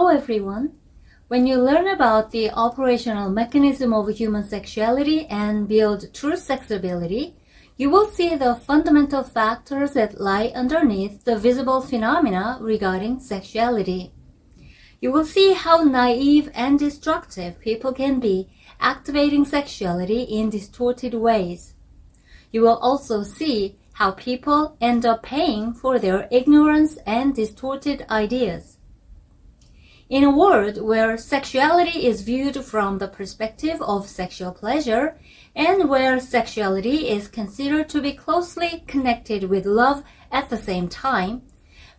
Hello everyone! When you learn about the operational mechanism of human sexuality and build true sexability, you will see the fundamental factors that lie underneath the visible phenomena regarding sexuality. You will see how naive and destructive people can be activating sexuality in distorted ways. You will also see how people end up paying for their ignorance and distorted ideas. In a world where sexuality is viewed from the perspective of sexual pleasure and where sexuality is considered to be closely connected with love at the same time,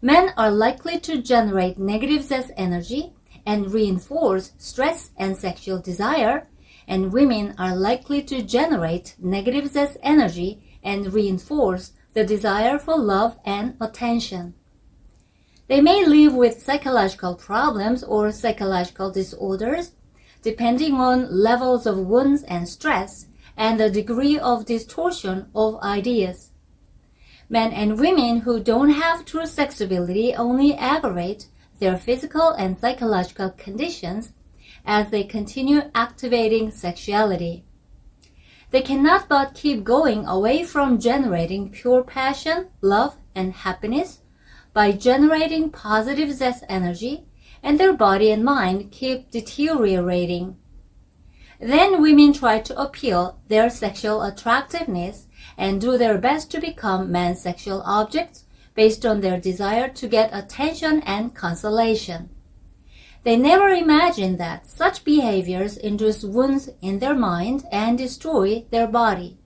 men are likely to generate negative sex energy and reinforce stress and sexual desire, and women are likely to generate negative sex energy and reinforce the desire for love and attention. They may live with psychological problems or psychological disorders, depending on levels of wounds and stress and the degree of distortion of ideas. Men and women who don't have true sexability only aggravate their physical and psychological conditions as they continue activating sexuality. They cannot but keep going away from generating pure passion, love, and happiness by generating positive sex energy, and their body and mind keep deteriorating. Then women try to appeal their sexual attractiveness and do their best to become men's sexual objects based on their desire to get attention and consolation. They never imagine that such behaviors induce wounds in their mind and destroy their body.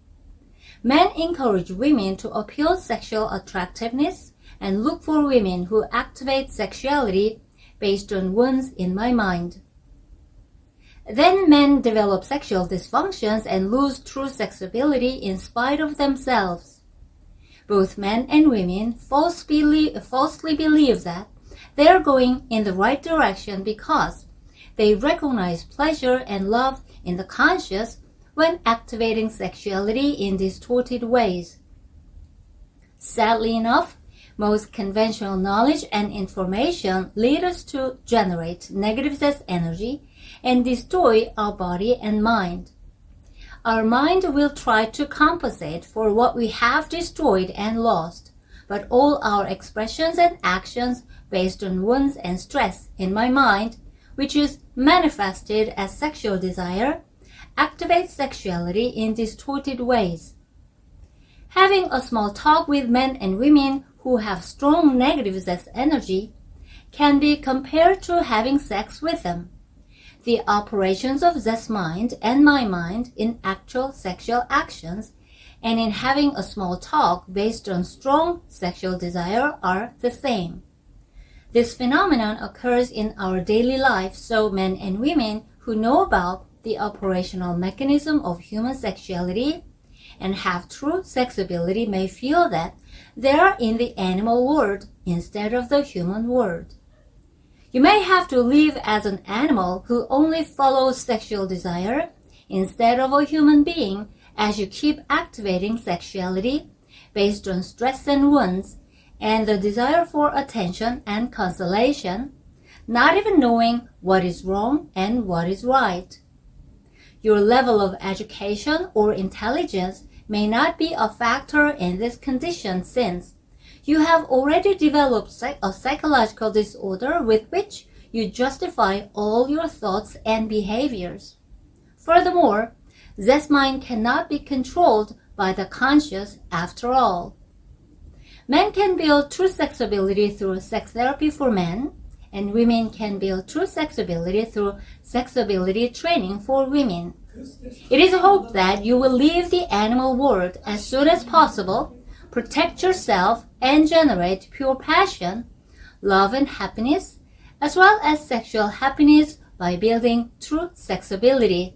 Men encourage women to appeal sexual attractiveness and look for women who activate sexuality based on wounds in my mind. Then men develop sexual dysfunctions and lose true sexability in spite of themselves. Both men and women falsely believe that they are going in the right direction because they recognize pleasure and love in the conscious when activating sexuality in distorted ways. Sadly enough, most conventional knowledge and information lead us to generate negative sex energy and destroy our body and mind. Our mind will try to compensate for what we have destroyed and lost, but all our expressions and actions based on wounds and stress in my mind, which is manifested as sexual desire, activates sexuality in distorted ways. Having a small talk with men and women who have strong negative sex energy can be compared to having sex with them. The operations of this mind and my mind in actual sexual actions and in having a small talk based on strong sexual desire are the same. This phenomenon occurs in our daily life, so men and women who know about the operational mechanism of human sexuality and have true sexability may feel that they are in the animal world instead of the human world. You may have to live as an animal who only follows sexual desire instead of a human being as you keep activating sexuality based on stress and wounds and the desire for attention and consolation, not even knowing what is wrong and what is right. Your level of education or intelligence may not be a factor in this condition since you have already developed a psychological disorder with which you justify all your thoughts and behaviors. Furthermore, this mind cannot be controlled by the conscious after all. Men can build true sexability through sex therapy for men, and women can build true sexability through sexability training for women. It is hoped that you will leave the animal world as soon as possible, protect yourself, and generate pure passion, love, and happiness, as well as sexual happiness by building true sexability.